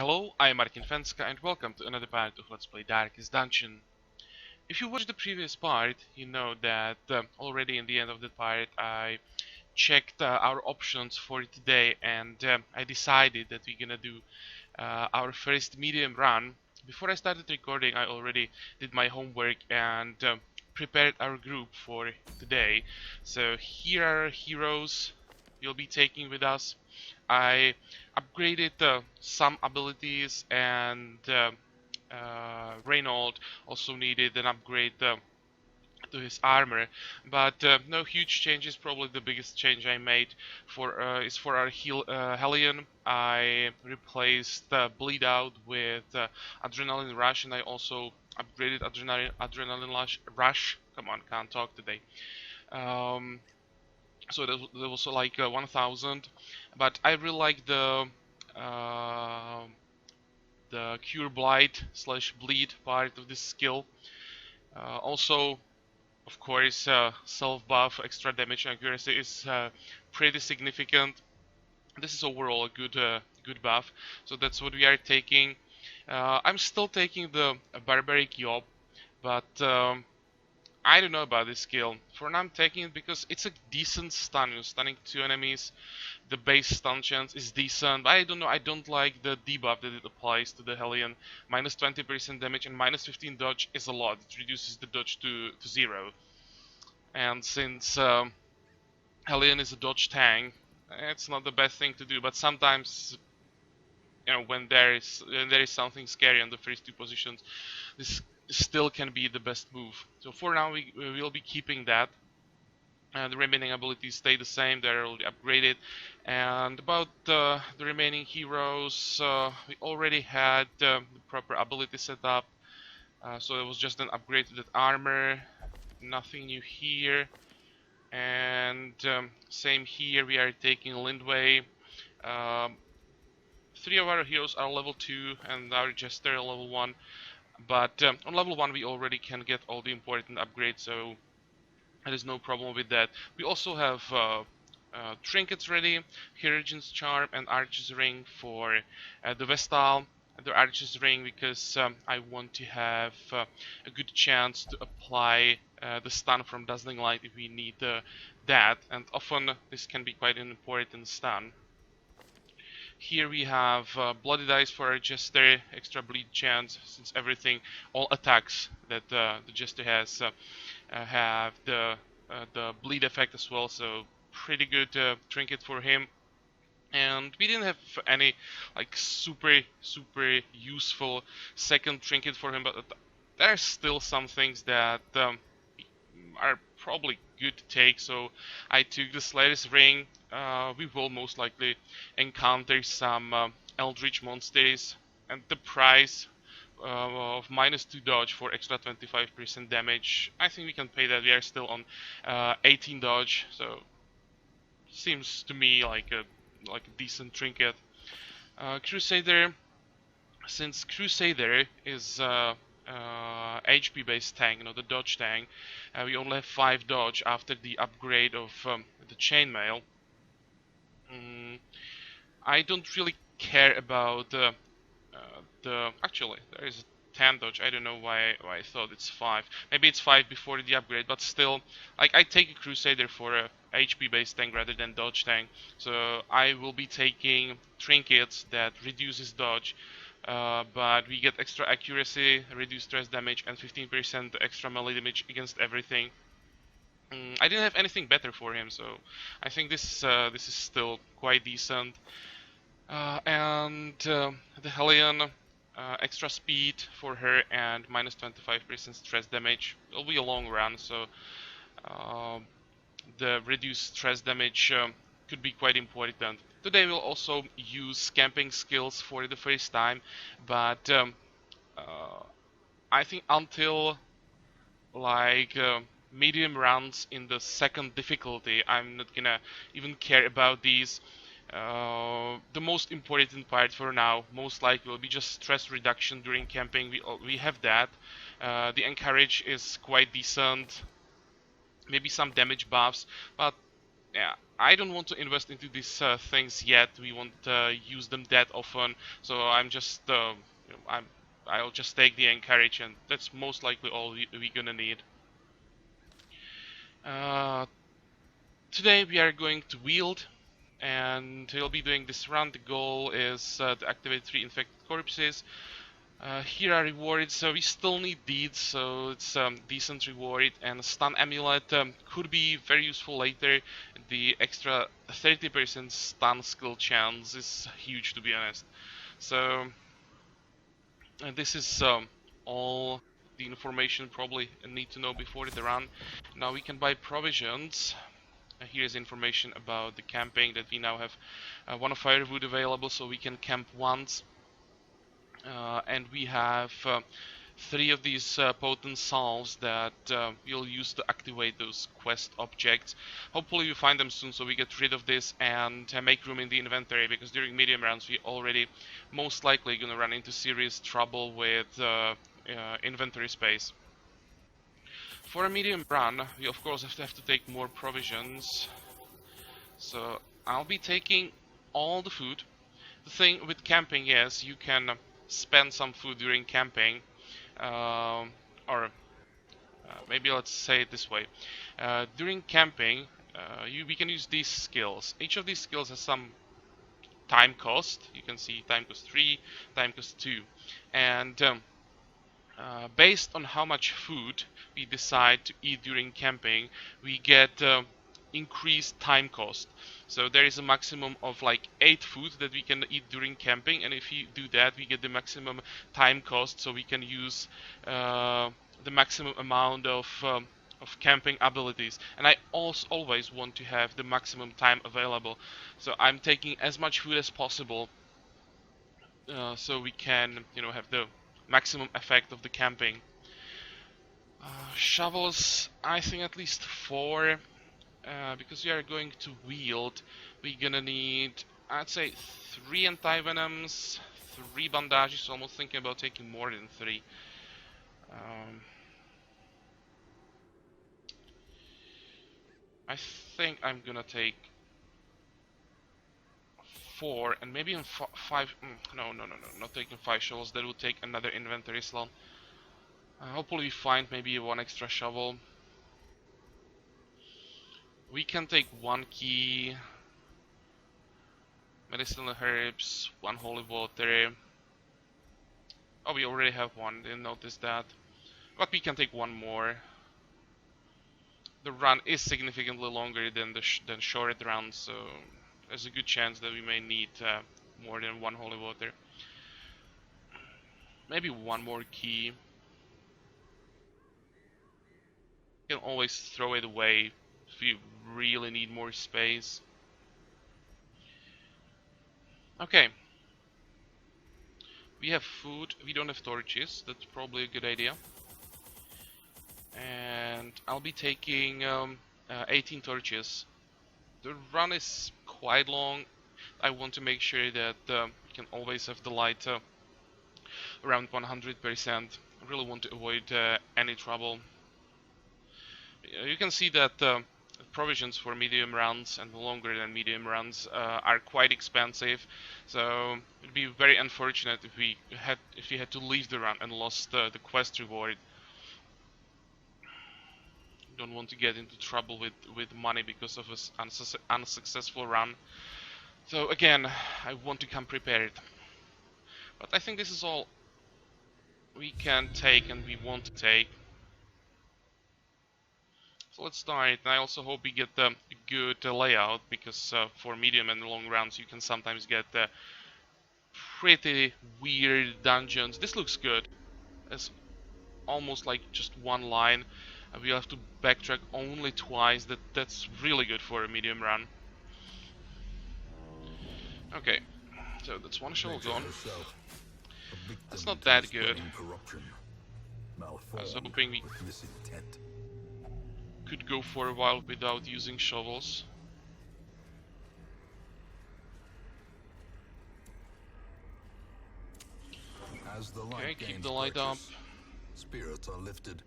Hello, I'm Martin.Fencka and welcome to another part of Let's Play Darkest Dungeon. If you watched the previous part, you know that already in the end of the part I checked our options for today and I decided that we're gonna do our first medium run. Before I started recording, I already did my homework and prepared our group for today. So here are heroes we'll be taking with us. I upgraded some abilities and Reynold also needed an upgrade to his armor, but no huge changes. Probably the biggest change I made is for our Hellion. I replaced Bleed Out with Adrenaline Rush, and I also upgraded Adrenaline Rush. Come on, can't talk today. Um, so there was like 1000, but I really like uh, the Cure Blight / Bleed part of this skill. Also, of course, self buff, extra damage and accuracy is pretty significant. This is overall a good buff, so that's what we are taking. I'm still taking the Barbaric Yob, but I don't know about this skill. For now I'm taking it because it's a decent stun. You're stunning two enemies. The base stun chance is decent. I don't know, I don't like the debuff that it applies to the Hellion. Minus 20% damage and minus 15 dodge is a lot. It reduces the dodge to 0. And since Hellion is a dodge tank, it's not the best thing to do. But sometimes, you know, when there is something scary on the first two positions, this still can be the best move. So for now, we will be keeping that. The remaining abilities stay the same, they're already upgraded. And about the remaining heroes, we already had the proper ability set up. So it was just an upgrade to that armor. Nothing new here. And same here, we are taking Lindway. Um, 3 of our heroes are level 2 and our Jester level 1. But on level 1 we already can get all the important upgrades, so there is no problem with that. We also have trinkets ready, Herogen's Charm and Archer's Ring for the Vestal. The Archer's Ring because I want to have a good chance to apply the stun from Dazzling Light if we need that, and often this can be quite an important stun. Here we have Bloody Dice for our Jester, extra bleed chance, since all attacks that the Jester has have the bleed effect as well, so pretty good trinket for him. And we didn't have any like super useful second trinket for him, but there are still some things that are probably good to take. So I took the Slayer's Ring. We will most likely encounter some Eldritch monsters, and the price of -2 dodge for extra 25% damage, I think we can pay that. We are still on 18 dodge, so seems to me like a decent trinket. Crusader, since Crusader is HP based tank, you know, the dodge tank, we only have 5 dodge after the upgrade of the chainmail. I don't really care about actually there is 10 dodge. I don't know why I thought it's 5. Maybe it's 5 before the upgrade, but still, like, I take a Crusader for a HP based tank rather than dodge tank, so I will be taking trinkets that reduces dodge, but we get extra accuracy, reduced stress damage, and 15% extra melee damage against everything. I didn't have anything better for him, so I think this is still quite decent. And the Hellion, extra speed for her and minus 25% stress damage. It'll be a long run, so the reduced stress damage could be quite important. Today we'll also use camping skills for the first time, but I think until like medium runs in the second difficulty, I'm not gonna even care about these. The most important part for now most likely will be just stress reduction during camping. We have that. The encourage is quite decent, maybe some damage buffs, but yeah, I don't want to invest into these things yet. We won't use them that often, so I'll just take the encourage, and that's most likely all we're gonna need. Uh, Today we are going to wield, and we'll be doing this run. The goal is to activate 3 infected corpses. Here are rewards, so we still need deeds, so it's decent reward, and a stun amulet could be very useful later. The extra 30% stun skill chance is huge, to be honest. So this is all the information probably need to know before the run. Now we can buy provisions. Here's information about the camping, that we now have 1 firewood available, so we can camp once. And we have 3 of these potent salves that we'll use to activate those quest objects. Hopefully we find them soon, so we get rid of this and make room in the inventory, because during medium rounds we already most likely gonna run into serious trouble with inventory space. For a medium run, we of course have to take more provisions. So I'll be taking all the food. The thing with camping is you can spend some food during camping, or maybe let's say it this way. During camping, we can use these skills. Each of these skills has some time cost. You can see time cost 3, time cost 2. And based on how much food we decide to eat during camping, we get increased time cost. So there is a maximum of like 8 food that we can eat during camping, and if you do that, we get the maximum time cost, so we can use the maximum amount of camping abilities. And I also always want to have the maximum time available, so I'm taking as much food as possible, so we can, you know, have the maximum effect of the camping. Shovels, I think at least 4, because we are going to wield. We're gonna need, I'd say, 3 anti-venoms, 3 bandages, so almost thinking about taking more than 3. I think I'm gonna take 4, and maybe in 5. No, not taking 5 shovels. That would take another inventory slot. Hopefully we find maybe 1 extra shovel. We can take 1 key, medicinal herbs, 1 holy water. Oh, we already have 1, didn't notice that. But we can take 1 more. The run is significantly longer than than short runs, so there's a good chance that we may need more than 1 holy water. Maybe 1 more key. You can always throw it away if you really need more space. Okay. We have food, we don't have torches, that's probably a good idea. And I'll be taking 18 torches. The run is quite long. I want to make sure that we can always have the light around 100%. I really want to avoid any trouble. You can see that provisions for medium runs and longer than medium runs are quite expensive, so it'd be very unfortunate if we had to leave the run and lost the quest reward. Don't want to get into trouble with money because of an unsuccessful run. So again, I want to come prepared. But I think this is all we can take and we want to take. So let's start. I also hope we get a good layout, because for medium and long rounds you can sometimes get pretty weird dungeons. This looks good. It's almost like just 1 line. We'll have to backtrack only twice. That's really good for a medium run. Okay, so that's 1 shovel gone. That's not that good. I was hoping we could go for a while without using shovels. Okay, keep the light up. Spirits are lifted.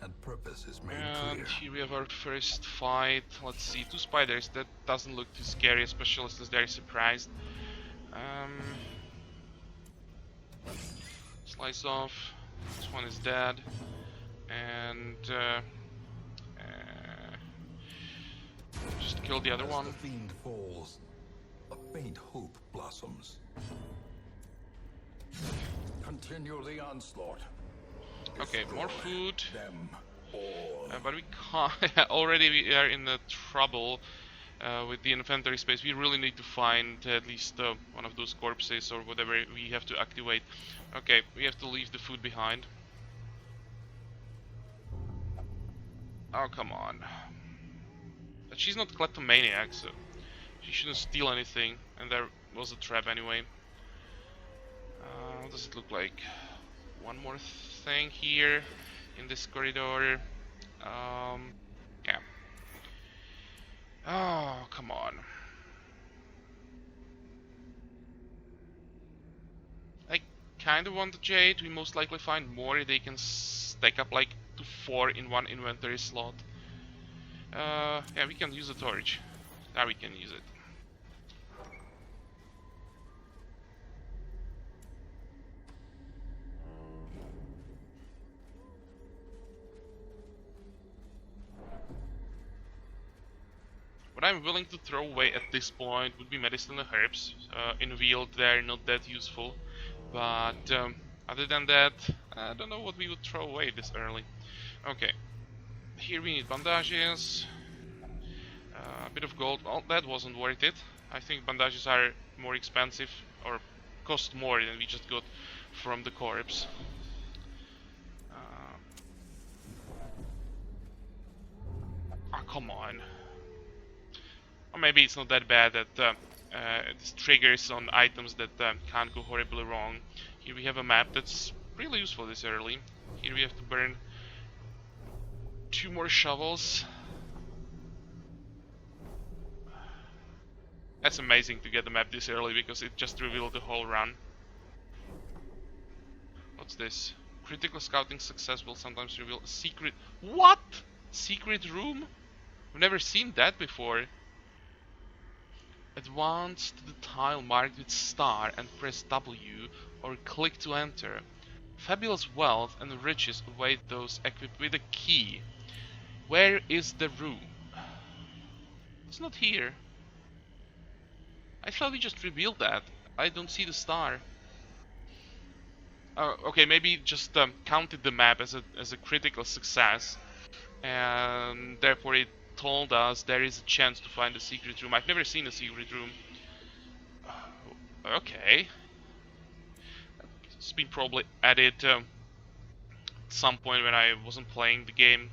and purpose is made And clear. here we have our first fight. Let's see, two spiders. That doesn't look too scary, especially since they're surprised. Slice off. This one is dead. And just kill the other As one. the fiend falls, a faint hope blossoms. Continue the onslaught. Okay, more Destroy food. them all. But we can't. Already we are in the trouble with the inventory space. We really need to find at least one of those corpses or whatever we have to activate. Okay, we have to leave the food behind. Oh, come on. But she's not kleptomaniac, so she shouldn't steal anything. And there was a trap anyway. What does it look like? One more thing here in this corridor. Yeah. Oh, come on. I kind of want the jade. We most likely find more. They can stack up like to 4 in one inventory slot. Yeah, we can use the torch. Now we can use it. What I'm willing to throw away at this point would be medicine and herbs. In wield, they're not that useful. But other than that, I don't know what we would throw away this early. Okay, here we need bandages. A bit of gold. Well, that wasn't worth it. I think bandages are more expensive or cost more than we just got from the corpse. Oh, come on. Or maybe it's not that bad that this triggers on items that can't go horribly wrong. Here we have a map that's really useful this early. Here we have to burn 2 more shovels. That's amazing to get the map this early because it just revealed the whole run. What's this? Critical scouting success will sometimes reveal a secret. What? Secret room? I've never seen that before. Advance to the tile marked with star and press W or click to enter. Fabulous wealth and riches await those equipped with a key. Where is the room? It's not here. I thought we just revealed that. I don't see the star. Okay, maybe just counted the map as a critical success, and therefore it told us there is a chance to find a secret room. I've never seen a secret room. Okay, it's been probably added at some point when I wasn't playing the game,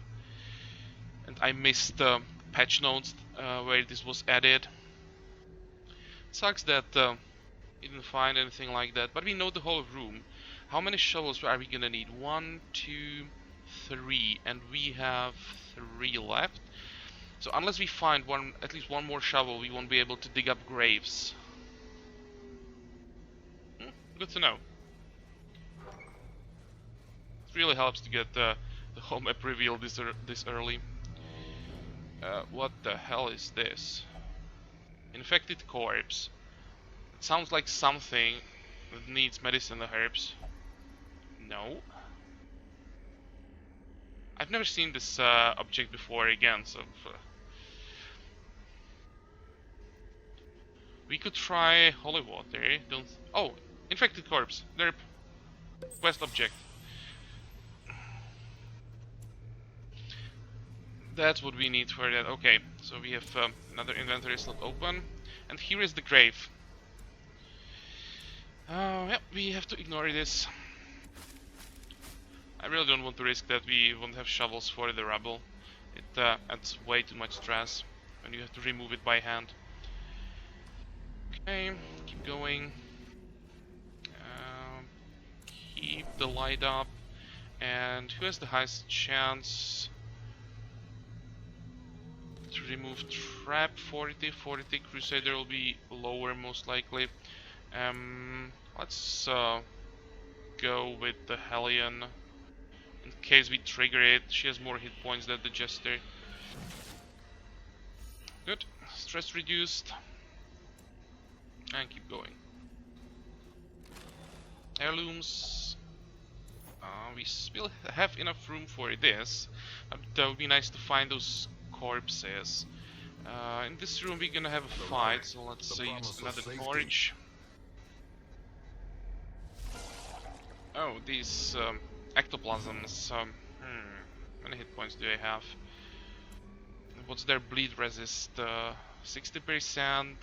and I missed patch notes where this was added. Sucks that we didn't find anything like that, but we know the whole room. How many shovels are we gonna need? 1, 2, 3, and we have 3 left. So unless we find at least one more shovel, we won't be able to dig up graves. Good to know. It really helps to get the whole map revealed this early. What the hell is this? Infected corpse. It sounds like something that needs medicine and herbs. No. I've never seen this object before again, so... we could try holy water. Don't... Oh! Infected corpse. Derp. Quest object. That's what we need for that. Okay, so we have another inventory slot open. And here is the grave. Yep, we have to ignore this. I really don't want to risk that we won't have shovels for the rubble. It adds way too much stress when you have to remove it by hand. Okay, keep going. Keep the light up. And who has the highest chance to remove trap? 40, Crusader will be lower most likely. Let's go with the Hellion. in case we trigger it. She has more hit points than the Jester. Good. Stress reduced. And keep going. Heirlooms. We still have enough room for this. That would be nice to find those corpses. In this room we're gonna have a fight, so let's use another torch. Oh, these ectoplasms. How many hit points do I have? What's their bleed resist? 60%.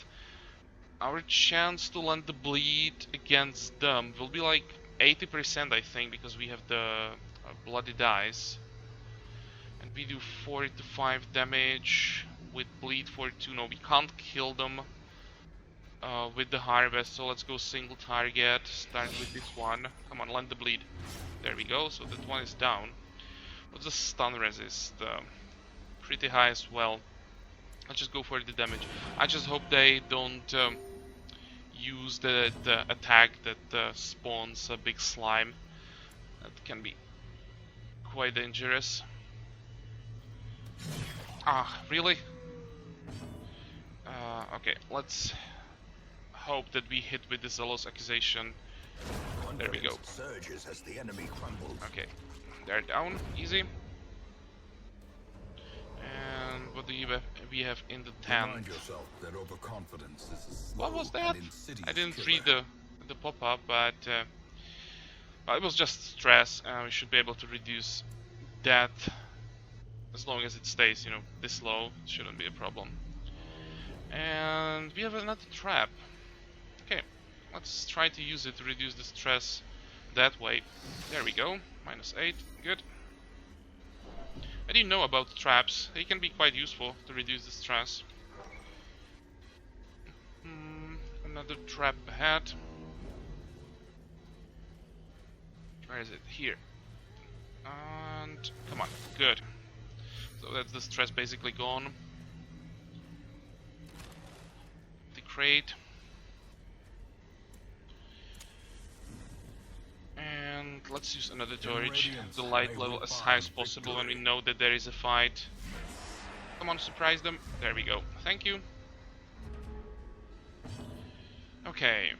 Our chance to land the bleed against them will be like 80%, I think, because we have the bloody dice. And we do 4 to 5 damage with bleed 42. No, we can't kill them with the harvest, so let's go single target. Start with this one. Come on, land the bleed. There we go, so that one is down. What's the stun resist? Pretty high as well. I'll just go for the damage. I just hope they don't use the attack that spawns a big slime. That can be quite dangerous. Ah, really? Okay, let's hope that we hit with the Zealous Accusation. There we go. Surges as the enemy crumbles. Okay, they're down, easy. And what do we have in the tent? Remind yourself that overconfidence is a slow What was that? and insidious I didn't killer. read the pop-up, but it was just stress. We should be able to reduce that as long as it stays, you know, this low. It shouldn't be a problem. And we have another trap. Okay, let's try to use it to reduce the stress that way. There we go. -8. Good. I didn't know about the traps. They can be quite useful to reduce the stress. Another trap ahead. Where is it? Here. And come on. Good. So that's the stress basically gone. The crate. And let's use another torch. The light level as high as possible when we know that there is a fight. Come on, surprise them. There we go. Thank you. Okay.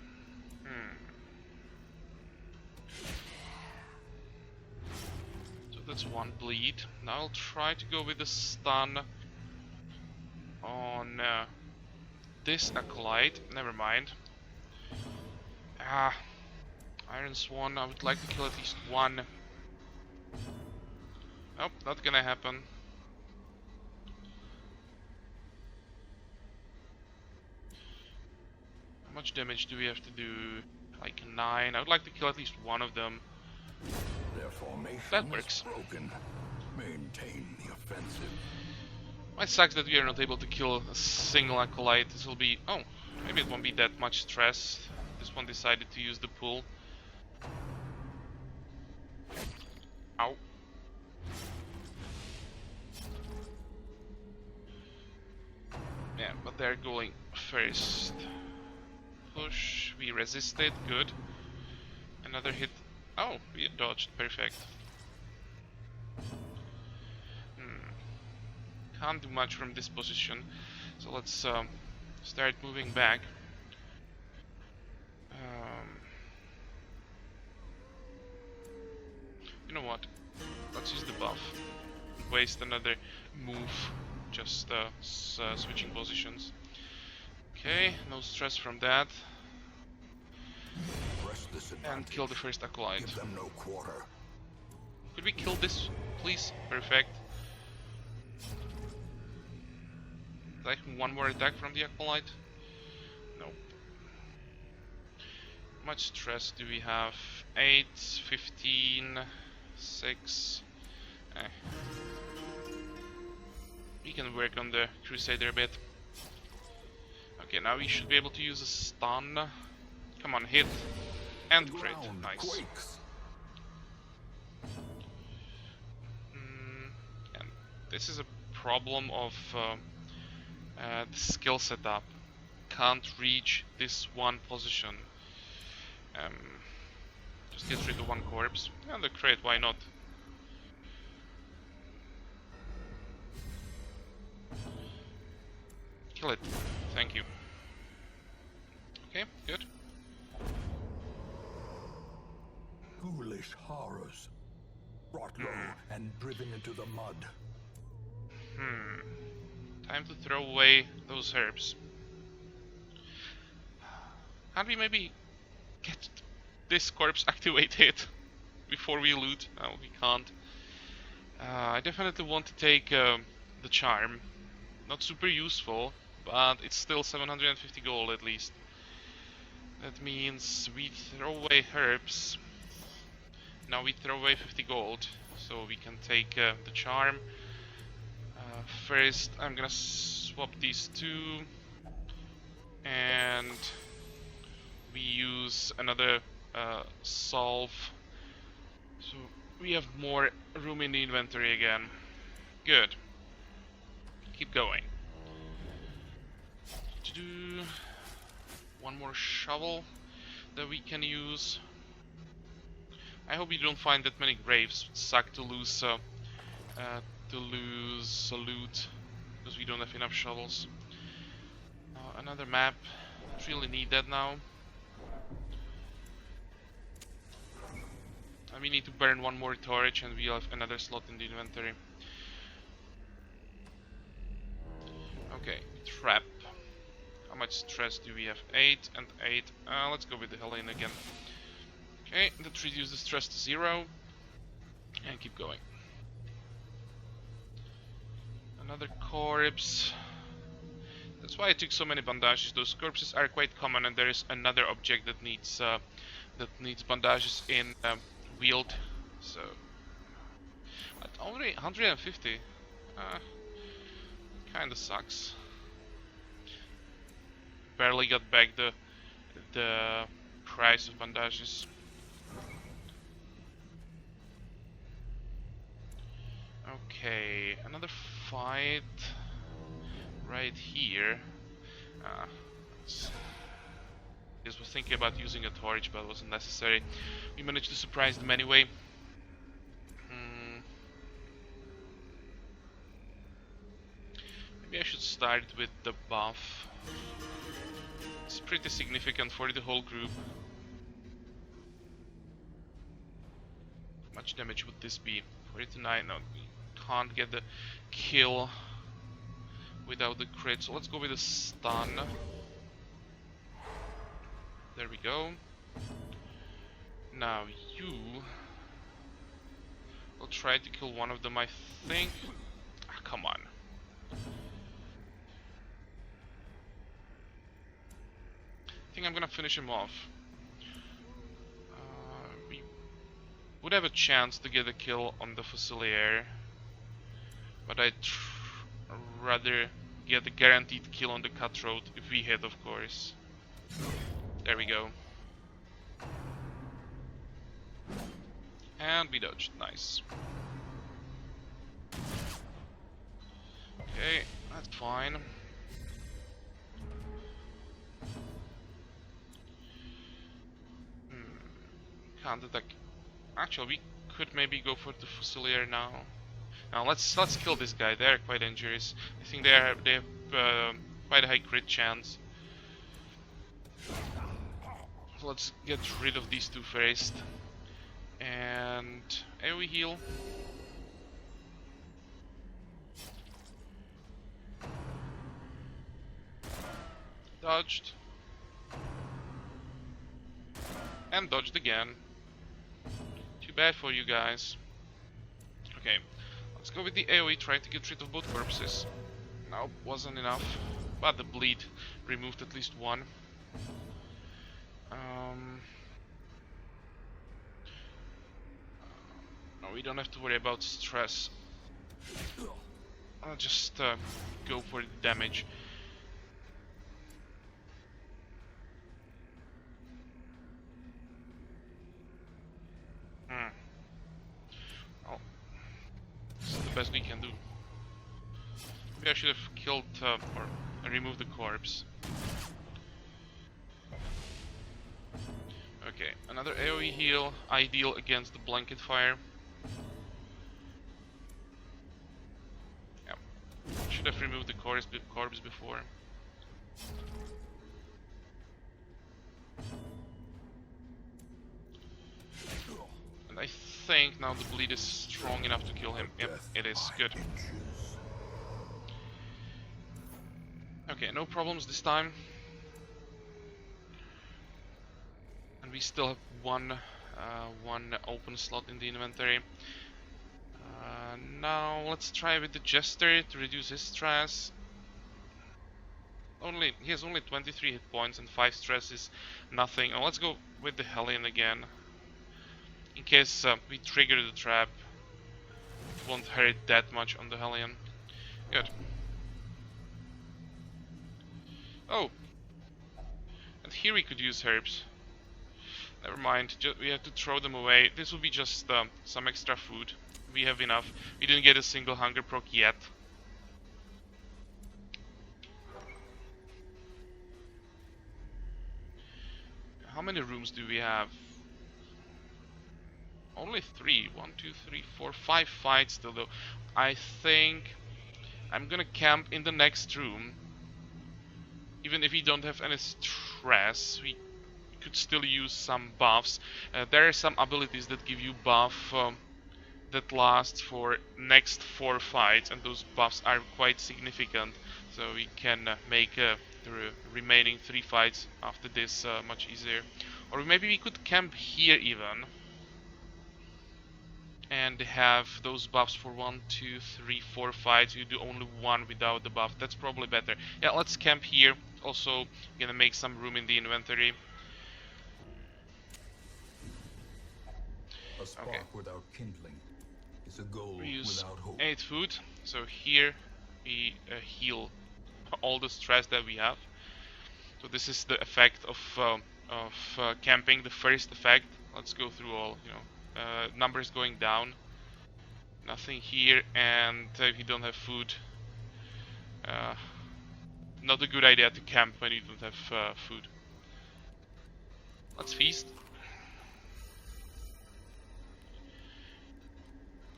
So that's one bleed. Now I'll try to go with the stun on this acolyte. Never mind. Iron Swan, I would like to kill at least one. Nope, not gonna happen. How much damage do we have to do? Like 9. I would like to kill at least one of them. Their formation That works. is broken. Maintain the offensive. It sucks that we are not able to kill a single acolyte. This will be... oh, maybe it won't be that much stress. This one decided to use the pool. Ow. Yeah, but they're going first. Push, we resisted, good. Another hit. Oh, we dodged, perfect. Can't do much from this position, so let's start moving back. You know what? Let's use the buff. Waste another move, just switching positions. Okay, no stress from that. Press this And kill the first acolyte. Give them no quarter. Could we kill this, please? Perfect. Like one more attack from the acolyte? Nope. How much stress do we have? 8, 15, 6. We can work on the Crusader a bit. Okay, now we should be able to use a stun. Come on, hit. And crit. Nice. Quakes. And this is a problem of the skill setup. Can't reach this one position. Just get rid of one corpse. And the crit, why not? Kill it. Thank you. Okay, good. Ghoulish horrors. Brought low and driven into the mud. Time to throw away those herbs. Can't we maybe get this corpse activated before we loot? No, we can't. I definitely want to take the charm. Not super useful, but it's still 750 gold at least. That means we throw away herbs. Now we throw away 50 gold, so we can take the charm. First, I'm gonna swap these two, and we use another solve, so we have more room in the inventory again. Good. Keep going. One more shovel that we can use. I hope we don't find that many graves. It sucks to lose loot because we don't have enough shovels. Another map. Don't really need that now. And we need to burn one more torch and we'll have another slot in the inventory. Okay, trap. How much stress do we have? 8 and 8. Let's go with the Helene again. Okay, let's reduce the stress to 0 and keep going. Another corpse. That's why I took so many bandages. Those corpses are quite common, and there is another object that needs bandages in wield. So, but only 150. Kinda sucks. Barely got back the price of bandages. Okay, another fight right here. Just was thinking about using a torch, but it wasn't necessary. We managed to surprise them anyway. Maybe I should start with the buff. It's pretty significant for the whole group. How much damage would this be? 49? No, we can't get the kill without the crit, so let's go with a stun. There we go. Now you will try to kill one of them, I think. Ah, come on. I think I'm gonna finish him off. We would have a chance to get a kill on the Fusilier, but I'd rather get a guaranteed kill on the Cutthroat if we hit, of course. There we go. And we dodged. Nice. Okay, that's fine. Can't attack. Actually, we could maybe go for the Fusilier now. Now let's kill this guy. They're quite injurious. I think they have quite a high crit chance. So let's get rid of these two first. And AoE heal. Dodged. And dodged again. Too bad for you guys. Okay, let's go with the AoE, trying to get rid of both corpses. Nope, wasn't enough. But the bleed removed at least one. No, we don't have to worry about stress. I'll just go for the damage. Well, this is the best we can do. Maybe I should have killed or removed the corpse. Okay, another AoE heal, ideal against the blanket fire. Yeah, should have removed the corpse before. And I think now the bleed is strong enough to kill him. Yep, it is. Good. Okay, no problems this time. And we still have one open slot in the inventory. Now let's try with the Jester to reduce his stress. He has only 23 hit points and 5 stress is nothing. Oh, let's go with the Hellion again. In case we trigger the trap, it won't hurt that much on the Hellion. Good. Oh! And here we could use herbs. Never mind, we have to throw them away. This will be just some extra food. We have enough. We didn't get a single hunger proc yet. How many rooms do we have? Only 3. 1, 2, 3, 4, 5 fights still though. I think I'm gonna camp in the next room. Even if we don't have any stress, we could still use some buffs. There are some abilities that give you buff that lasts for next 4 fights, and those buffs are quite significant. So we can make the remaining 3 fights after this much easier. Or maybe we could camp here even and have those buffs for 1, 2, 3, 4 fights. You do only 1 without the buff. That's probably better. Yeah, let's camp here. Also, gonna make some room in the inventory. A spark without kindling is a goal we use without hope. 8 food. So here we heal all the stress that we have. So this is the effect of camping. The first effect. Let's go through all. Numbers going down. Nothing here, and if you don't have food, not a good idea to camp when you don't have food. Let's feast.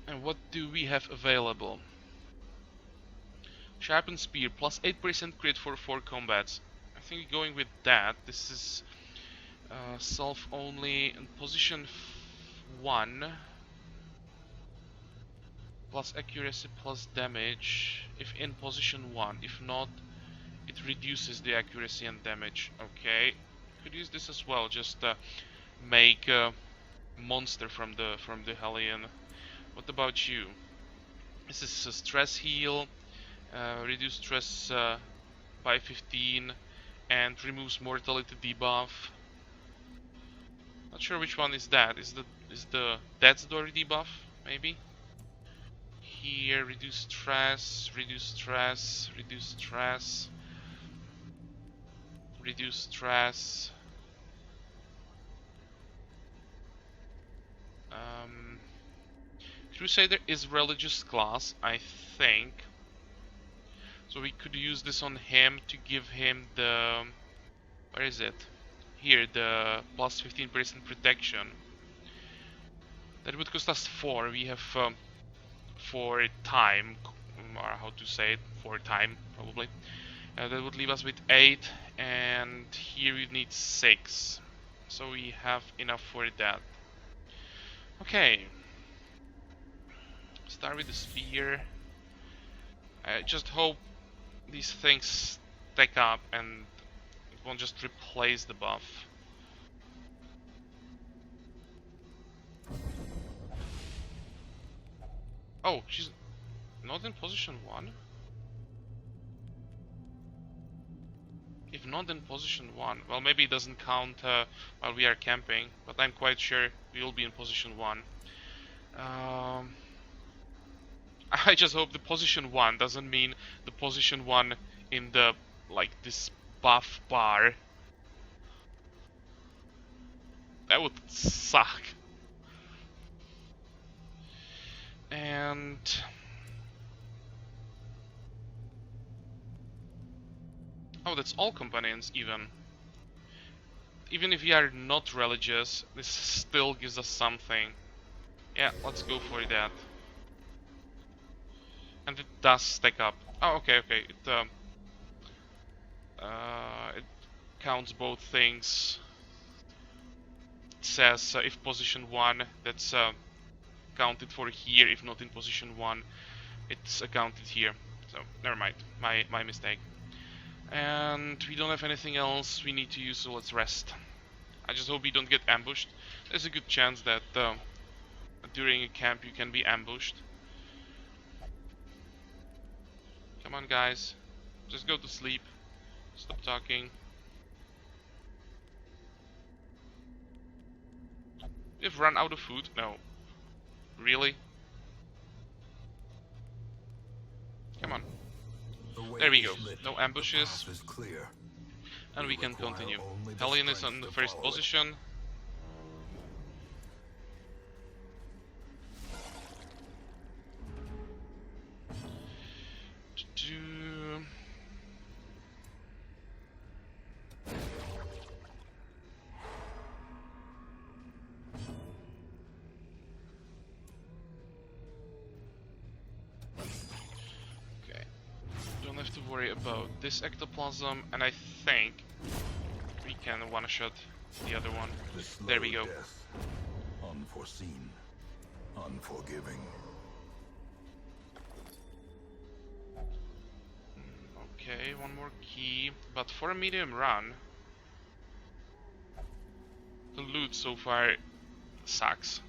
And what do we have available? Sharpened Spear, plus 8% crit for 4 combats. I think going with that. This is self only in position 1. Plus accuracy, plus damage. If in position 1. If not, it reduces the accuracy and damage. Okay. Could use this as well. Just make a monster from the Hellion. What about you? This is a stress heal, reduce stress by 15, and removes mortality debuff. Not sure which one is that. Is the Death's Door debuff? Maybe. Here, reduce stress, reduce stress, reduce stress, reduce stress. Crusader is religious class, I think. So we could use this on him to give him the... Where is it? Here, the plus 15% protection. That would cost us 4. We have 4 time, or how to say it, 4 time probably. That would leave us with 8, and here we need 6. So we have enough for that. Okay. Start with the spear. I just hope these things stack up and it won't just replace the buff. Oh, she's not in position 1? If not in position 1, well, maybe it doesn't count while we are camping, but I'm quite sure we will be in position 1. I just hope the position 1 doesn't mean the position 1 in the, like, this buff bar. That would suck. And... oh, that's all companions even. Even if we are not religious, this still gives us something. Yeah, let's go for that. And it does stack up. Oh, okay. It counts both things. It says if position 1, that's counted for here. If not in position 1, it's accounted here. So never mind, my mistake. And we don't have anything else we need to use, so let's rest. I just hope we don't get ambushed. There's a good chance that during a camp you can be ambushed. Come on guys, just go to sleep. Stop talking. We've run out of food? No. Really? Come on. There we go. No ambushes. And we can continue. Hellion is on the first position. To worry about this ectoplasm, and I think we can one-shot the other one. There we go. Death, unforeseen, unforgiving. Okay, one more key, but for a medium run, the loot so far sucks.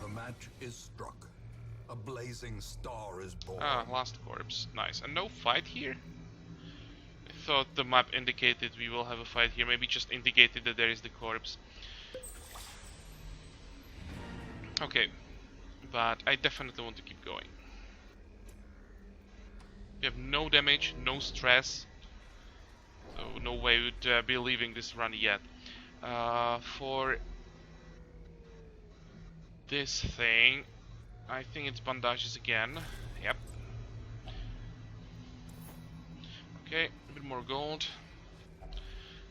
The match is struck. A blazing star is born. Ah, last corpse. Nice. And no fight here? I thought the map indicated we will have a fight here. Maybe just indicated that there is the corpse. Okay. But I definitely want to keep going. We have no damage, no stress. So no way we would be leaving this run yet. For this thing, I think it's bandages again. Yep. Okay, a bit more gold.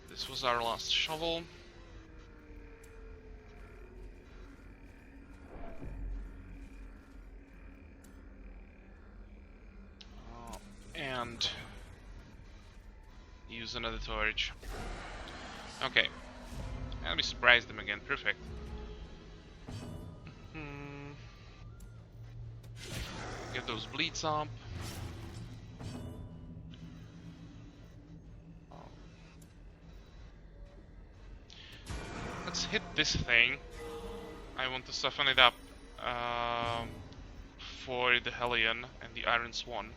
This was our last shovel. And use another torch. Okay. And we surprised them again. Perfect. Get those bleeds up. Let's hit this thing. I want to soften it up for the Hellion and the Iron Swan.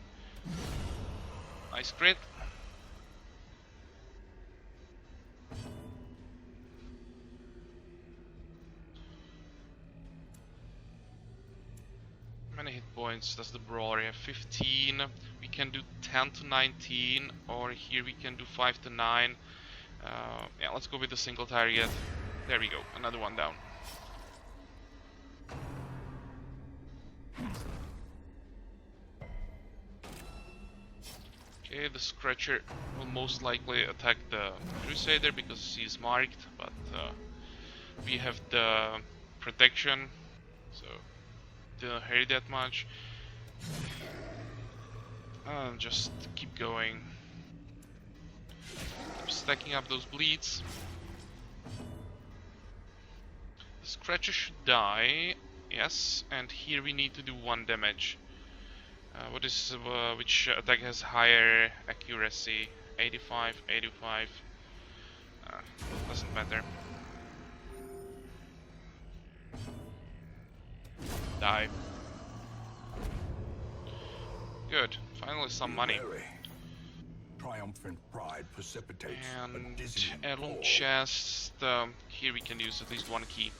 Nice crit. How many hit points does the Brawler have? 15. We can do 10 to 19, or here we can do 5 to 9. Yeah, let's go with the single target. There we go, another one down. Okay, the Scratcher will most likely attack the Crusader because he's marked, but we have the protection, so didn't hurt that much. Just keep going. Stacking up those bleeds. The Scratcher should die, yes, and here we need to do 1 damage. Which attack has higher accuracy? 85, 85. Doesn't matter. Die. Good. Finally some money. Triumphant pride precipitates And a heirloom chest. Here we can use at least 1 key.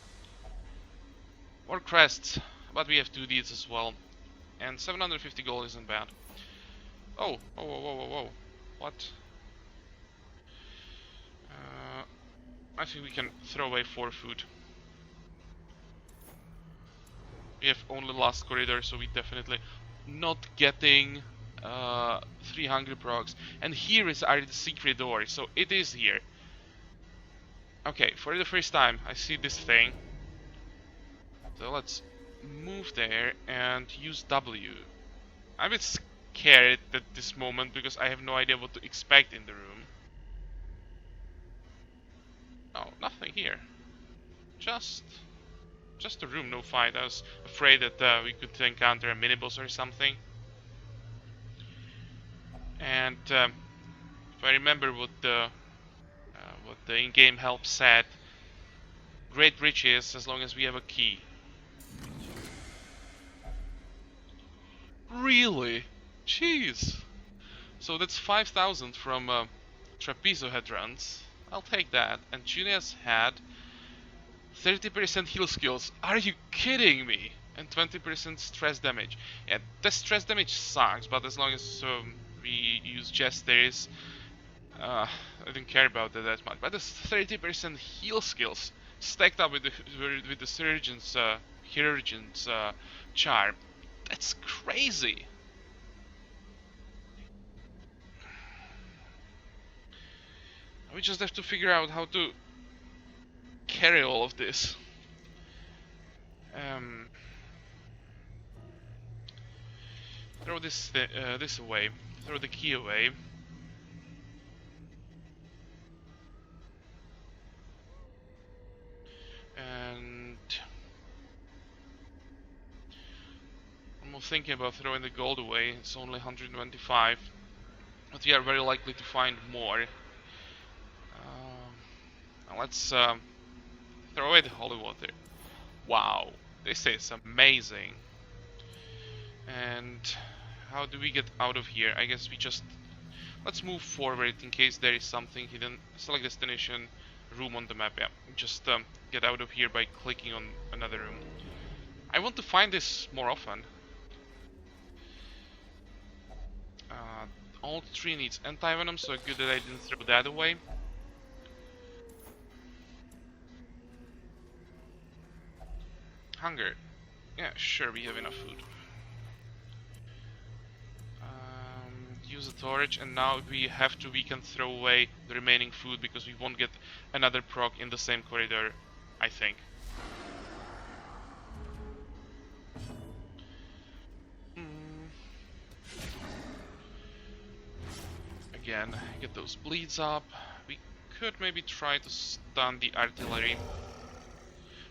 More crests, but we have 2 deeds as well. And 750 gold isn't bad. Oh, whoa. What? I think we can throw away 4 food. We have only last corridor, so we definitely not getting 3 hungry procs. And here is our secret door, so it is here. Okay, for the first time I see this thing. So let's move there and use W. I'm a bit care at this moment because I have no idea what to expect in the room. Oh, nothing here. Just a room, no fight. I was afraid that we could encounter a mini-boss or something. And if I remember what the in-game help said, great riches as long as we have a key. Really? Jeez. So that's 5,000 from trapezohedrans. I'll take that. And Junia's had 30% heal skills. Are you kidding me? And 20% stress damage. Yeah, the stress damage sucks, but as long as we use jesters, I didn't care about that much. But this 30% heal skills stacked up with the surgeon's chirurgeon's charm. That's crazy. We just have to figure out how to carry all of this. Throw this away. Throw the key away. And I'm thinking about throwing the gold away. It's only 125, but we are very likely to find more. Let's throw away the holy water. Wow, this is amazing. And how do we get out of here? I guess we just... Let's move forward in case there is something hidden. Select destination, room on the map. Yeah, just get out of here by clicking on another room. I want to find this more often. All 3 needs anti-venom, so good that I didn't throw that away. Hunger. Yeah, sure, we have enough food. Use the torch, and now if we have to, we can throw away the remaining food because we won't get another proc in the same corridor, I think. Again, get those bleeds up. We could maybe try to stun the artillery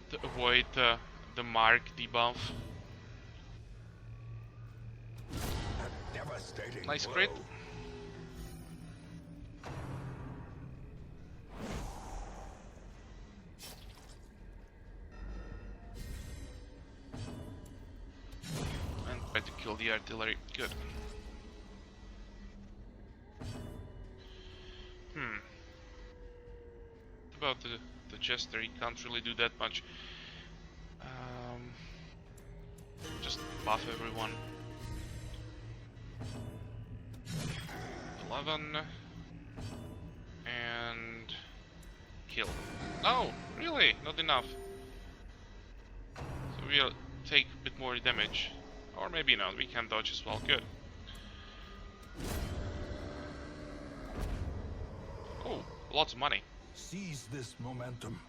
to avoid the mark debuff. Nice crit. And try to kill the artillery. Good. About the jester, he can't really do that much. Just buff everyone. 11 and kill. No, really, not enough. So we'll take a bit more damage, or maybe not. We can dodge as well. Good. Oh, lots of money. Seize this momentum.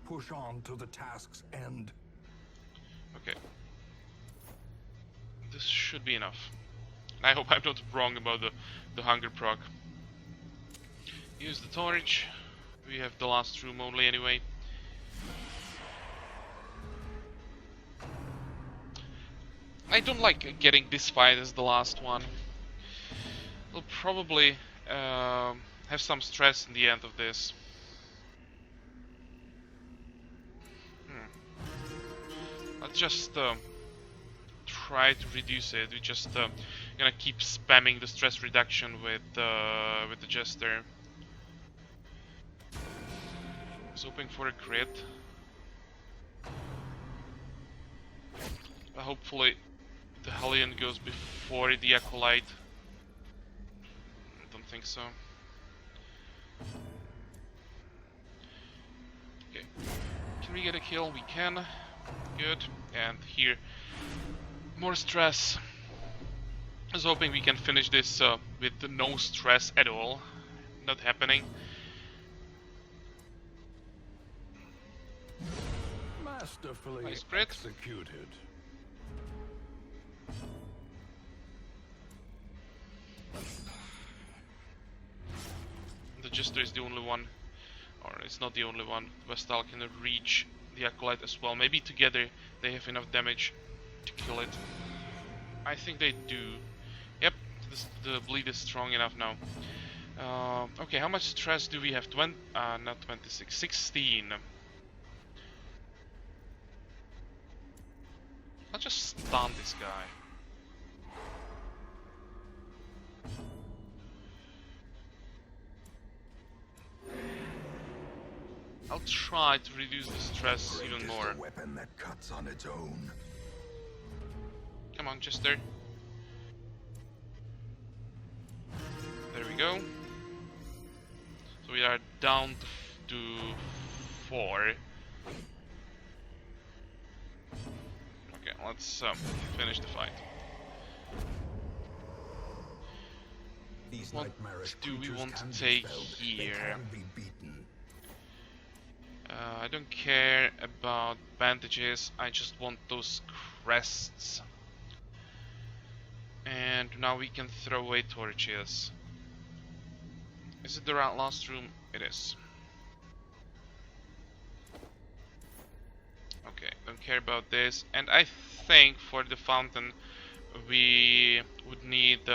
Push on to the task's end. Okay. This should be enough. I hope I'm not wrong about the hunger proc. Use the torch. We have the last room only anyway. I don't like getting this fight as the last one. We'll probably have some stress in the end of this. Let's just try to reduce it. We just gonna keep spamming the stress reduction with the jester. I was hoping for a crit. Hopefully the Hellion goes before the Acolyte. I don't think so. Okay. Can we get a kill? We can. Good. And here, more stress. I was hoping we can finish this with no stress at all. Not happening. Masterfully nice crit. executed. Monster is the only one, or it's not the only one. Vestal can reach the Acolyte as well. Maybe together they have enough damage to kill it. I think they do. Yep, the bleed is strong enough now. Okay, how much stress do we have? Not 26, 16. I'll just stun this guy. I'll try to reduce the stress even more. A weapon that cuts on its own. Come on, Chester. There we go. So we are down to 4. Okay, let's finish the fight. What do we want to take here? I don't care about bandages, I just want those crests. And now we can throw away torches. Is it the last room? It is. Okay, don't care about this. And I think for the fountain we would need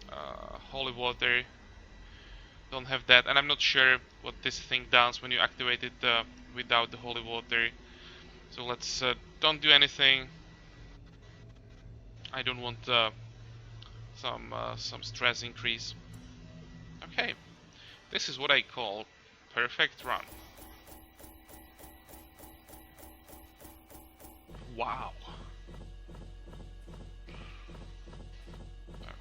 holy water. Don't have that, and I'm not sure what this thing does when you activate it without the holy water. So let's don't do anything. I don't want some stress increase. Okay, this is what I call perfect run. Wow.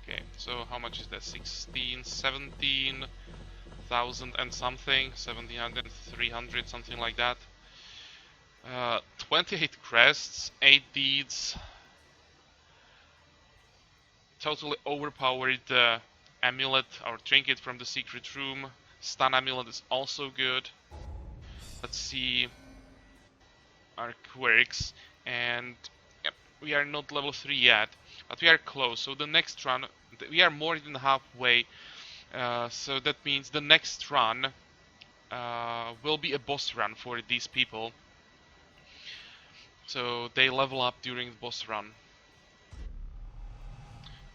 Okay, so how much is that? 16, 17,000 and something, 1700, 300, something like that. 28 crests, 8 deeds. Totally overpowered amulet, our trinket from the secret room. Stun amulet is also good. Let's see our quirks, and yep, we are not level 3 yet, but we are close. So the next run, we are more than halfway. So that means the next run will be a boss run for these people. So they level up during the boss run.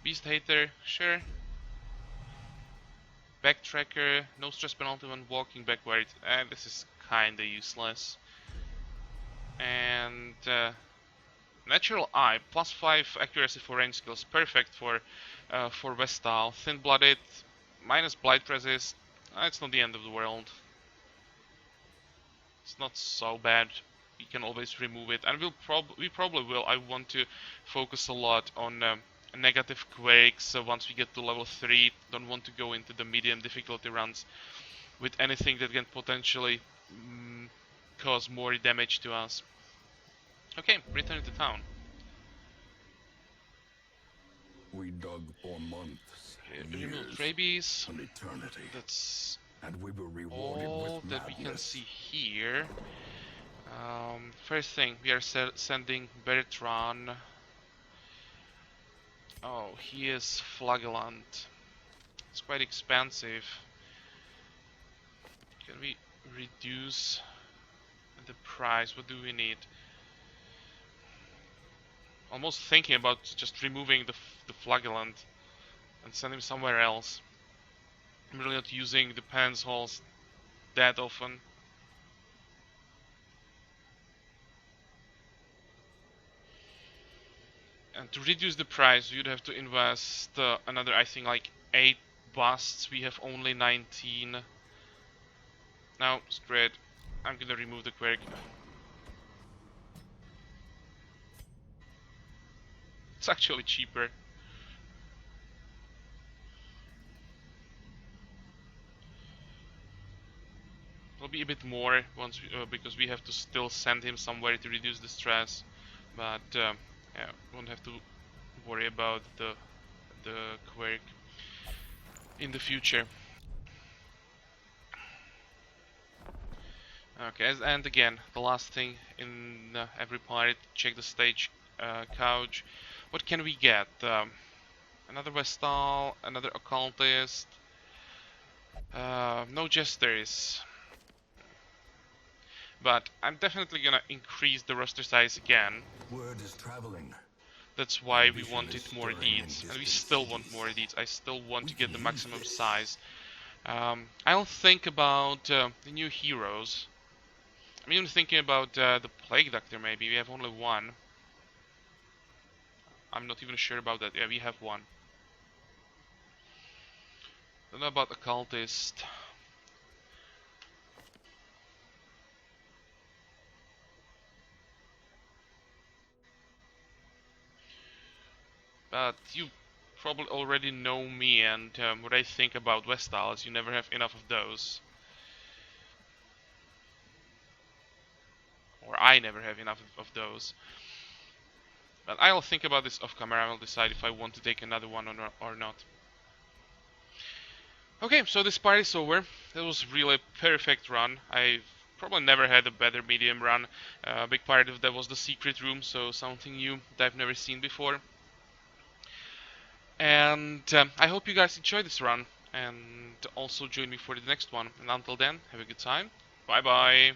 Beast Hater, sure. Backtracker, no stress penalty when walking backwards. And this is kinda useless. And Natural Eye, +5 accuracy for range skills, perfect for Vestal. Thin-blooded, minus blight resist. It's not the end of the world. It's not so bad. We can always remove it, and we probably will. I want to focus a lot on negative quakes. So once we get to level 3, don't want to go into the medium difficulty runs with anything that can potentially cause more damage to us. Okay, return to town. We dug for months, Remove rabies. an eternity. That's and we were rewarded all with that we can madness. see here. First thing, we are sending Bertrand. Oh, he is flagellant. It's quite expensive. Can we reduce the price? What do we need? Almost thinking about just removing the flagellant and send him somewhere else. I'm really not using the pens halls that often. And to reduce the price, you'd have to invest another, I think, like 8 busts. We have only 19. Now, screw it. I'm gonna remove the quirk. It's actually cheaper. It'll be a bit more once we, because we have to still send him somewhere to reduce the stress. But yeah, won't have to worry about the quirk in the future. Okay, and again, the last thing in every part, check the stage couch. What can we get? Another Vestal, another Occultist. No jesters. But I'm definitely gonna increase the roster size again. Word is traveling. That's why we Ambition is wanted more stirring in deeds, and we distant still want more cities. deeds. I still want We to get can the use maximum this. size. I'll think about the new heroes. I'm even thinking about the Plague Doctor maybe. We have only one. I'm not even sure about that. Yeah, we have one. Don't know about Occultist. But you probably already know me and what I think about Vestals. You never have enough of those. Or I never have enough of those. But I'll think about this off camera. I will decide if I want to take another one or not. Okay, so this part is over. That was really a perfect run. I've probably never had a better medium run. A big part of that was the secret room, so something new that I've never seen before. And I hope you guys enjoyed this run and also join me for the next one. And until then, have a good time. Bye bye.